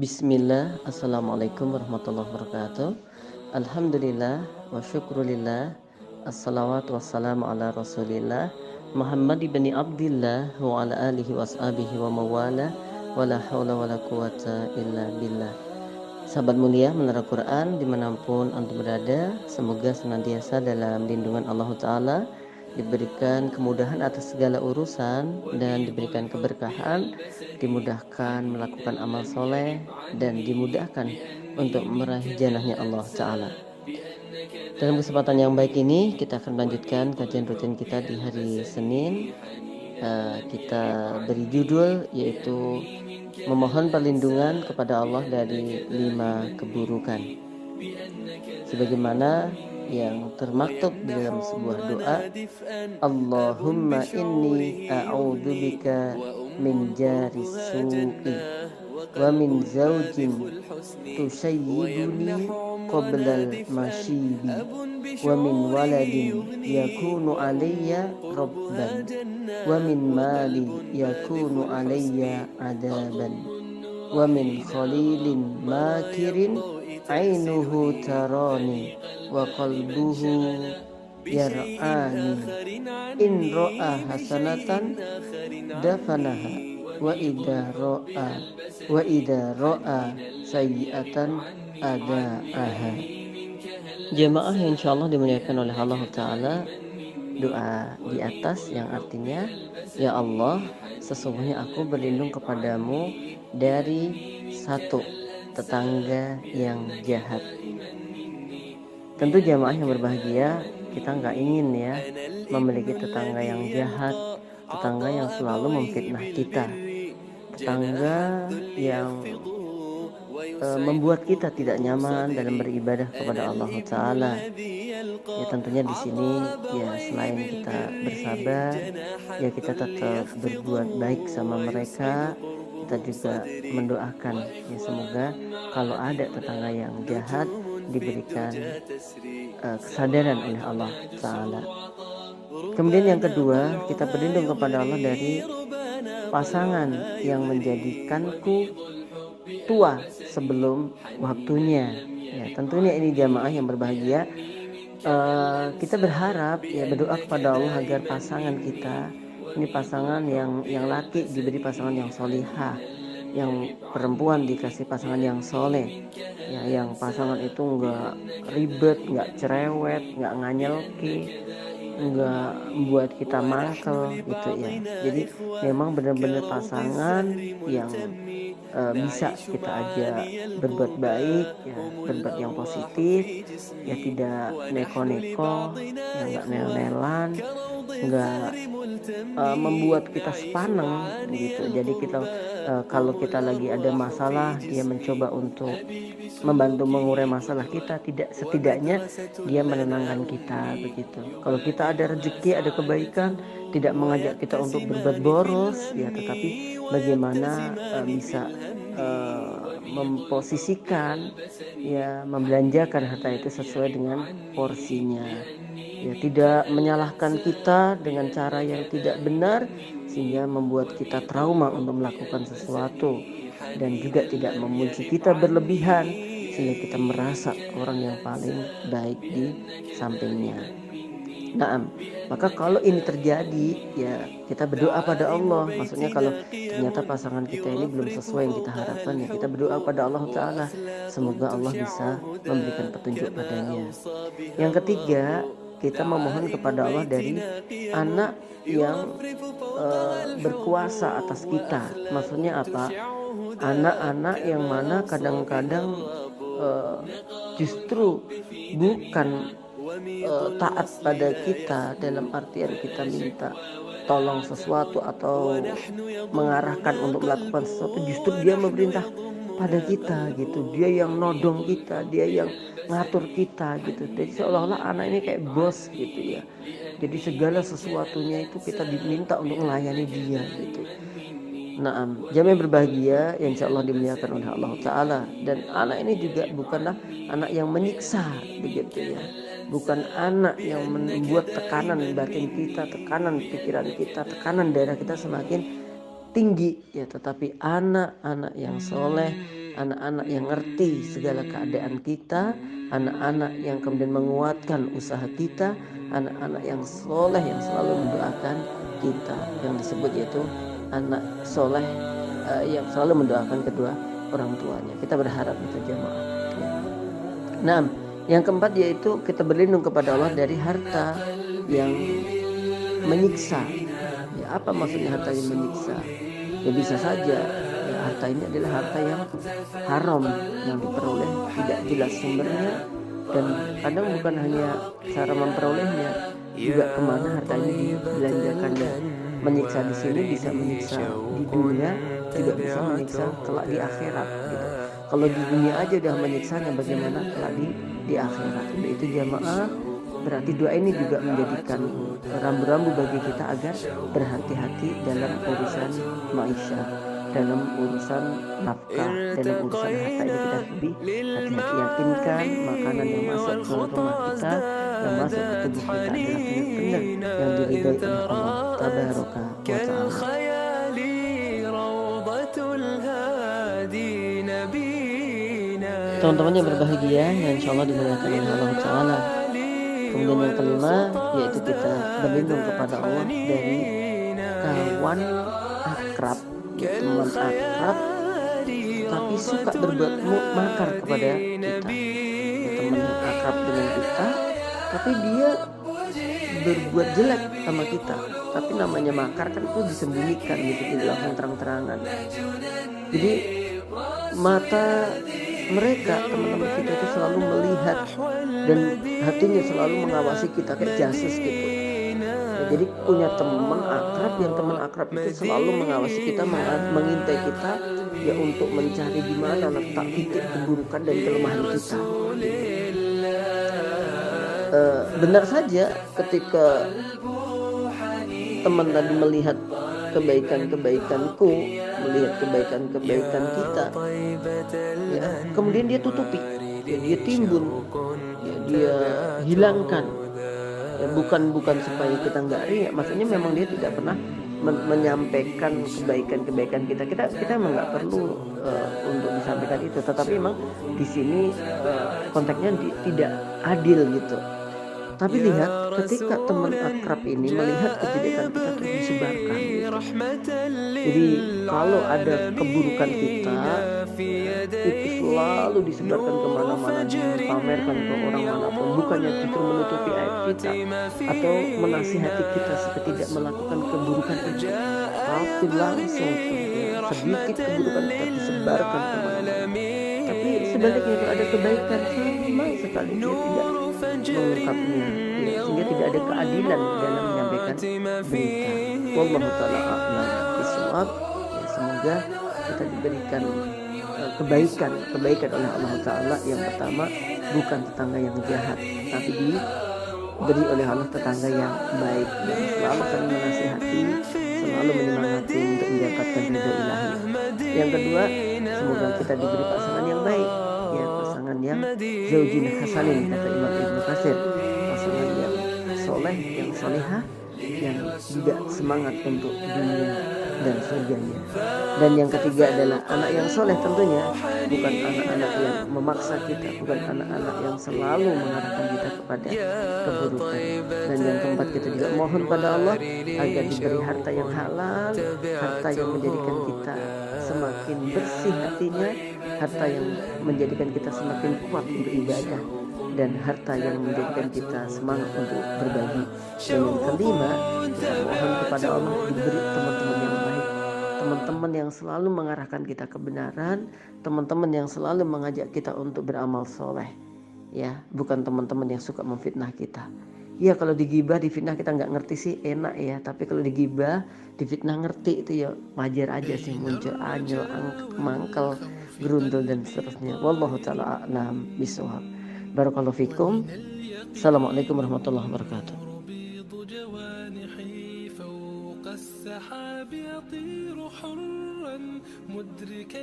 Bismillah, Assalamualaikum warahmatullahi wabarakatuh. Alhamdulillah wa syukrulillah. Assalawatu wassalamu ala rasulillah Muhammad ibni Abdillah wa ala alihi wa ashabihi wa mawala wa la hawla wa la quwata illa billah. Sahabat mulia menara Quran dimanapun antum berada, semoga senantiasa dalam lindungan Allah Ta'ala, diberikan kemudahan atas segala urusan dan diberikan keberkahan, dimudahkan melakukan amal soleh dan dimudahkan untuk meraih janahnya Allah Ta'ala. Dalam kesempatan yang baik ini kita akan melanjutkan kajian rutin kita di hari Senin. Kita beri judul yaitu memohon perlindungan kepada Allah dari 5 keburukan, sebagaimana yang termaktub di dalam sebuah doa, Allahumma inni a'udzubika min jaris su'i wa min zawjin tusayyibuni qablal masyibi wa min waladin yakunu alayya rabban wa min mali yakunu alayya adaban wa min khalilin makirin ainuhu tarani wa qalbuhu yar'ani in ra'a hasanatan dafanaha wa idza ra'a sayyi'atan adaaha. Jemaah yang insyaallah dimuliakan oleh Allah Ta'ala, doa di atas yang artinya, ya Allah, sesungguhnya aku berlindung kepadamu dari satu tetangga yang jahat. Tentu jamaah yang berbahagia, kita nggak ingin ya memiliki tetangga yang jahat, tetangga yang selalu memfitnah kita, tetangga yang membuat kita tidak nyaman dalam beribadah kepada Allah Ta'ala. Ya tentunya di sini ya selain kita bersabar, ya kita tetap berbuat baik sama mereka. Kita juga mendoakan ya semoga kalau ada tetangga yang jahat diberikan kesadaran oleh Allah Ta'ala. Kemudian yang kedua, kita berlindung kepada Allah dari pasangan yang menjadikanku tua sebelum waktunya. Ya tentunya ini jamaah yang berbahagia. Kita berharap ya berdoa kepada Allah agar pasangan kita ini pasangan yang laki diberi pasangan yang solihah, yang perempuan dikasih pasangan yang soleh, ya yang pasangan itu nggak ribet, nggak cerewet, nggak nganyelki, nggak buat kita mangkel gitu ya. Jadi memang benar-benar pasangan yang bisa kita ajak berbuat baik, ya berbuat yang positif, ya tidak neko-neko, ya nggak nel-nelan, nggak membuat kita sepaneng gitu. Jadi kita kalau kita lagi ada masalah, dia mencoba untuk membantu mengurai masalah kita, setidaknya dia menenangkan kita begitu. Kalau kita ada rezeki, ada kebaikan, tidak mengajak kita untuk berbuat boros ya, tetapi bagaimana bisa memposisikan ya membelanjakan harta itu sesuai dengan porsinya, ya tidak menyalahkan kita dengan cara yang tidak benar sehingga membuat kita trauma untuk melakukan sesuatu, dan juga tidak memuji kita berlebihan sehingga kita merasa orang yang paling baik di sampingnya. Nah, maka kalau ini terjadi ya kita berdoa pada Allah. Maksudnya kalau ternyata pasangan kita ini belum sesuai yang kita harapkan, ya kita berdoa pada Allah Ta'ala, semoga Allah bisa memberikan petunjuk padanya. Yang ketiga, kita memohon kepada Allah dari anak yang berkuasa atas kita. Maksudnya apa? Anak-anak yang mana kadang-kadang justru bukan taat pada kita dalam artian kita minta tolong sesuatu atau mengarahkan untuk melakukan sesuatu, justru dia memerintah pada kita gitu, dia yang nodong kita, dia yang ngatur kita gitu. Jadi seolah-olah anak ini kayak bos gitu ya, jadi segala sesuatunya itu kita diminta untuk melayani dia gitu. Nah, jamaah berbahagia yang insya Allah dimuliakan oleh Allah Ta'ala. Dan anak ini juga bukanlah anak yang menyiksa begitu ya, bukan anak yang membuat tekanan batin kita, tekanan pikiran kita, tekanan darah kita semakin tinggi ya, tetapi anak-anak yang soleh, anak-anak yang ngerti segala keadaan kita, anak-anak yang kemudian menguatkan usaha kita, anak-anak yang soleh yang selalu mendoakan kita, yang disebut yaitu anak soleh yang selalu mendoakan kedua orang tuanya. Kita berharap itu jamaah. Ya. Nah, yang keempat yaitu kita berlindung kepada Allah dari harta yang menyiksa. Ya, apa maksudnya harta yang menyiksa? Ya bisa saja ya, harta ini adalah harta yang haram, yang diperoleh tidak jelas sumbernya, dan kadang bukan hanya cara memperolehnya, juga kemana harta ini dibelanjakannya. Menyiksa di sini bisa menyiksa di dunia, juga bisa menyiksa kelak di akhirat gitu. Kalau di dunia aja udah menyiksanya, bagaimana kelak di akhirat. Itu jamaah, berarti doa ini juga menjadikan rambu-rambu bagi kita agar berhati-hati dalam urusan maisha, dalam urusan nafkah, dalam urusan harta ini kita lebih hati-hati. Yakinkan makanan yang masuk ke rumah kita, yang masuk ke tubuh kita adalah benar-benar yang diridhai oleh Allah tabaraka wa ta'ala. Teman-teman yang berbahagia yang insyaallah dimuliakan oleh Allah Ta'ala. Kemudian yang kelima yaitu kita berlindung kepada Allah dari kawan akrab, teman akrab tapi suka berbuat makar kepada kita. Teman yang akrab dengan kita tapi dia berbuat jelek sama kita, tapi namanya makar kan itu disembunyikan gitu, tidak langsung terang-terangan. Jadi mata mereka, teman-teman kita itu selalu melihat dan hatinya selalu mengawasi kita kayak jasus gitu. Ya, jadi punya teman akrab, yang teman akrab itu selalu mengawasi kita, mengintai kita ya untuk mencari di mana letak titik keburukan dan kelemahan kita. Benar saja ketika teman tadi melihat kebaikan-kebaikanku, melihat kebaikan-kebaikan kita, ya, kemudian dia tutupi, ya, dia timbun, ya, dia hilangkan, ya, bukan supaya kita nggak riak, maksudnya memang dia tidak pernah menyampaikan kebaikan-kebaikan kita memang nggak perlu untuk disampaikan itu, tetapi memang di sini konteksnya tidak adil gitu. Tapi lihat ketika teman akrab ini melihat kejelekan kita terus disebarkan gitu. Jadi kalau ada keburukan kita itu selalu disebarkan kemana-mana, dipamerkan ke orang manapun, bukannya justru menutupi aib kita atau menasihati kita supaya tidak melakukan keburukan itu, tapi langsung sedikit keburukan kita disebarkan kemana-mana. Tapi sebaliknya kalau ada kebaikan sama sekali dia tidak mengungkapnya, ya, sehingga tidak ada keadilan dalam menyampaikan berita. Wallahu ta'ala a'lam bishawab. Ya, semoga kita diberikan kebaikan oleh Allah Ta'ala. Yang pertama, bukan tetangga yang jahat, tapi diberi oleh Allah tetangga yang baik, yang selalu saling menasihati, selalu menyemangati untuk mendapatkan ridho ilahi. Yang kedua, semoga kita diberi pasangan yang baik, ya, pasangan yang zaujin hasanin, kata Imam Ibnu Katsir, pasangan yang soleh, yang solehah, yang juga semangat untuk dunia dan surganya. Dan yang ketiga adalah anak yang soleh, tentunya bukan anak-anak yang memaksa kita, bukan anak-anak yang selalu mengarahkan kita kepada keburukan. Dan yang keempat, kita juga mohon pada Allah agar diberi harta yang halal, harta yang menjadikan kita semakin bersih hatinya, harta yang menjadikan kita semakin kuat untuk ibadah, dan harta yang menjadikan kita semangat untuk berbagi. Dan yang kelima, kita mohon kepada Allah diberi teman-teman yang baik, teman-teman yang selalu mengarahkan kita kebenaran, teman-teman yang selalu mengajak kita untuk beramal soleh, ya, bukan teman-teman yang suka memfitnah kita. Ya, kalau digibah, difitnah kita nggak ngerti sih enak ya, tapi kalau digibah, difitnah ngerti itu ya wajar aja sih, muncul anyel, mangkel, gerundel dan seterusnya. Wallahu ta'ala a'lam bishawab. Barakallahu fikum. Assalamualaikum warahmatullahi wabarakatuh. السحاب يطير حرا مدركا